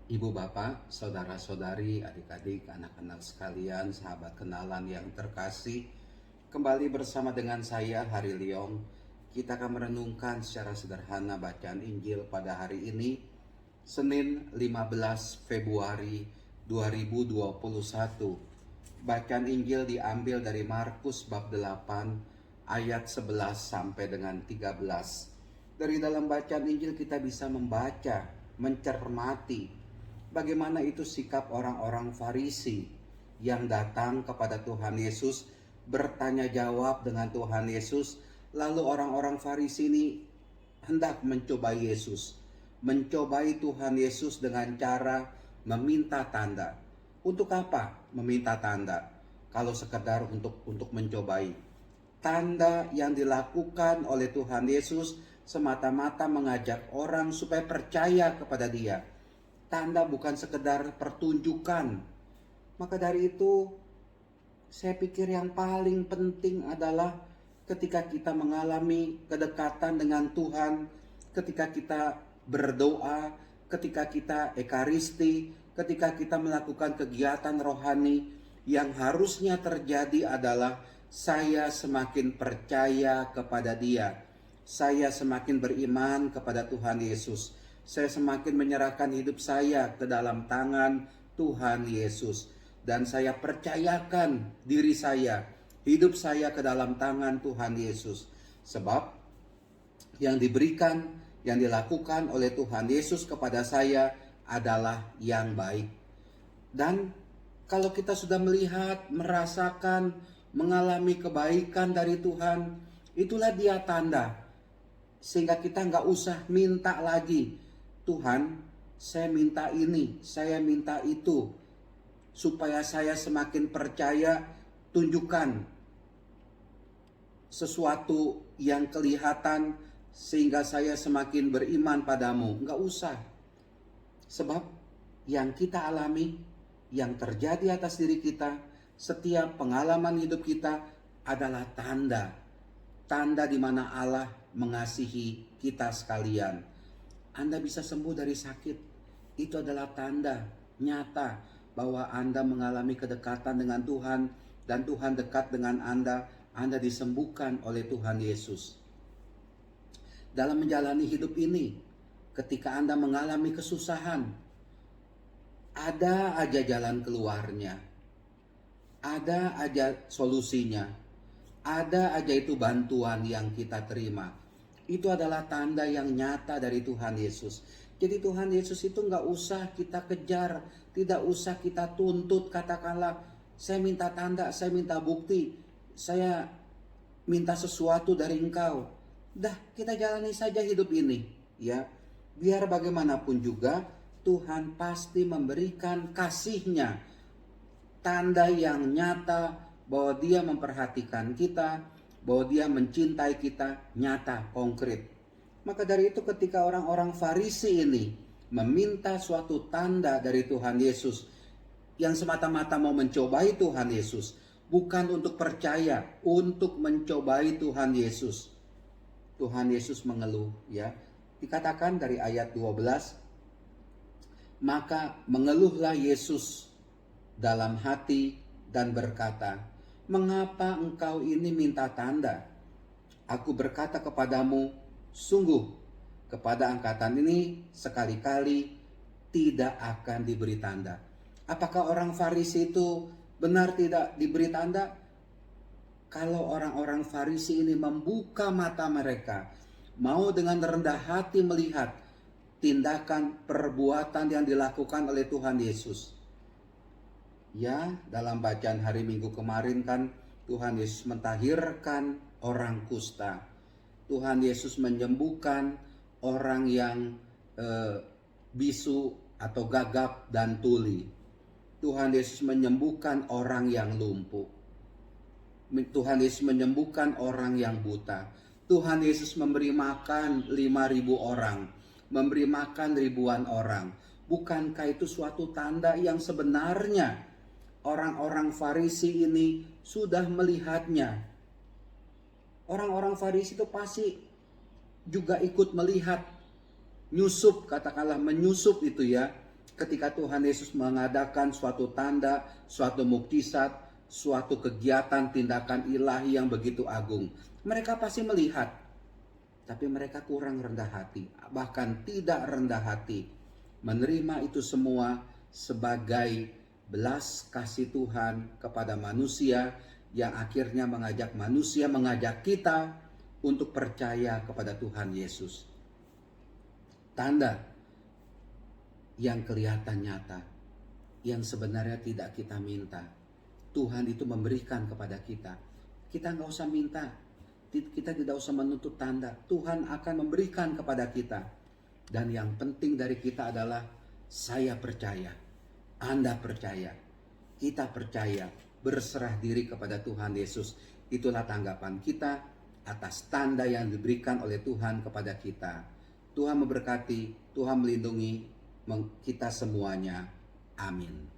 Ibu bapak, saudara-saudari, adik-adik, anak-anak sekalian, sahabat kenalan yang terkasih, kembali bersama dengan saya Hari Leong. Kita akan merenungkan secara sederhana bacaan Injil pada hari ini, Senin 15 Februari 2021. Bacaan Injil diambil dari Markus bab 8 ayat 11 sampai dengan 13. Dari dalam bacaan Injil kita bisa membaca, mencermati bagaimana itu sikap orang-orang Farisi yang datang kepada Tuhan Yesus, bertanya jawab dengan Tuhan Yesus. Lalu orang-orang Farisi ini hendak mencobai Yesus, mencobai Tuhan Yesus dengan cara meminta tanda. Untuk apa meminta tanda? Kalau sekedar untuk mencobai. Tanda yang dilakukan oleh Tuhan Yesus semata-mata mengajak orang supaya percaya kepada Dia. Tanda bukan sekedar pertunjukan. Maka dari itu, saya pikir yang paling penting adalah ketika kita mengalami kedekatan dengan Tuhan, ketika kita berdoa, ketika kita ekaristi, ketika kita melakukan kegiatan rohani, yang harusnya terjadi adalah saya semakin percaya kepada Dia. Saya semakin beriman kepada Tuhan Yesus. Saya semakin menyerahkan hidup saya ke dalam tangan Tuhan Yesus. Dan saya percayakan diri saya, hidup saya ke dalam tangan Tuhan Yesus. Sebab yang diberikan, yang dilakukan oleh Tuhan Yesus kepada saya adalah yang baik. Dan kalau kita sudah melihat, merasakan, mengalami kebaikan dari Tuhan, itulah dia tanda. Sehingga kita nggak usah minta lagi, Tuhan, saya minta ini, saya minta itu, supaya saya semakin percaya. Tunjukkan sesuatu yang kelihatan sehingga saya semakin beriman padamu. Nggak usah. Sebab yang kita alami, yang terjadi atas diri kita, setiap pengalaman hidup kita adalah tanda. Tanda di mana Allah mengasihi kita sekalian. Anda bisa sembuh dari sakit. Itu adalah tanda nyata bahwa Anda mengalami kedekatan dengan Tuhan dan Tuhan dekat dengan Anda. Anda disembuhkan oleh Tuhan Yesus. Dalam menjalani hidup ini, ketika Anda mengalami kesusahan, ada aja jalan keluarnya. Ada aja solusinya. Ada aja itu bantuan yang kita terima. Itu adalah tanda yang nyata dari Tuhan Yesus. Jadi Tuhan Yesus itu nggak usah kita kejar, tidak usah kita tuntut. Katakanlah, saya minta tanda, saya minta bukti, saya minta sesuatu dari engkau. Dah, kita jalani saja hidup ini, ya. Biar bagaimanapun juga Tuhan pasti memberikan kasih-Nya, tanda yang nyata bahwa Dia memperhatikan kita, bahwa Dia mencintai kita, nyata, konkret. Maka dari itu ketika orang-orang Farisi ini meminta suatu tanda dari Tuhan Yesus, yang semata-mata mau mencobai Tuhan Yesus, bukan untuk percaya, untuk mencobai Tuhan Yesus. Tuhan Yesus mengeluh, ya. Dikatakan dari ayat 12, maka mengeluhlah Yesus dalam hati dan berkata, mengapa engkau ini minta tanda? Aku berkata kepadamu, sungguh kepada angkatan ini sekali-kali tidak akan diberi tanda. Apakah orang Farisi itu benar tidak diberi tanda? Kalau orang-orang Farisi ini membuka mata mereka, mau dengan rendah hati melihat tindakan perbuatan yang dilakukan oleh Tuhan Yesus. Ya, dalam bacaan hari Minggu kemarin kan Tuhan Yesus mentahirkan orang kusta. Tuhan Yesus menyembuhkan orang yang bisu atau gagap dan tuli. Tuhan Yesus menyembuhkan orang yang lumpuh. Tuhan Yesus menyembuhkan orang yang buta. Tuhan Yesus memberi makan 5.000 orang, memberi makan ribuan orang. Bukankah itu suatu tanda yang sebenarnya orang-orang Farisi ini sudah melihatnya? Orang-orang Farisi itu pasti juga ikut melihat, nyusup, katakanlah menyusup itu ya. ketika Tuhan Yesus mengadakan suatu tanda, suatu mukjizat, suatu kegiatan tindakan ilahi yang begitu agung. Mereka pasti melihat, tapi mereka kurang rendah hati, bahkan tidak rendah hati. Menerima itu semua sebagai belas kasih Tuhan kepada manusia, yang akhirnya mengajak kita untuk percaya kepada Tuhan Yesus. Tanda yang kelihatan nyata, yang sebenarnya tidak kita minta, Tuhan itu memberikan kepada kita. Kita nggak usah minta, kita tidak usah menuntut tanda. Tuhan akan memberikan kepada kita. Dan yang penting dari kita adalah saya percaya, Anda percaya, kita percaya, berserah diri kepada Tuhan Yesus. Itulah tanggapan kita atas tanda yang diberikan oleh Tuhan kepada kita. Tuhan memberkati, Tuhan melindungi kita semuanya. Amin.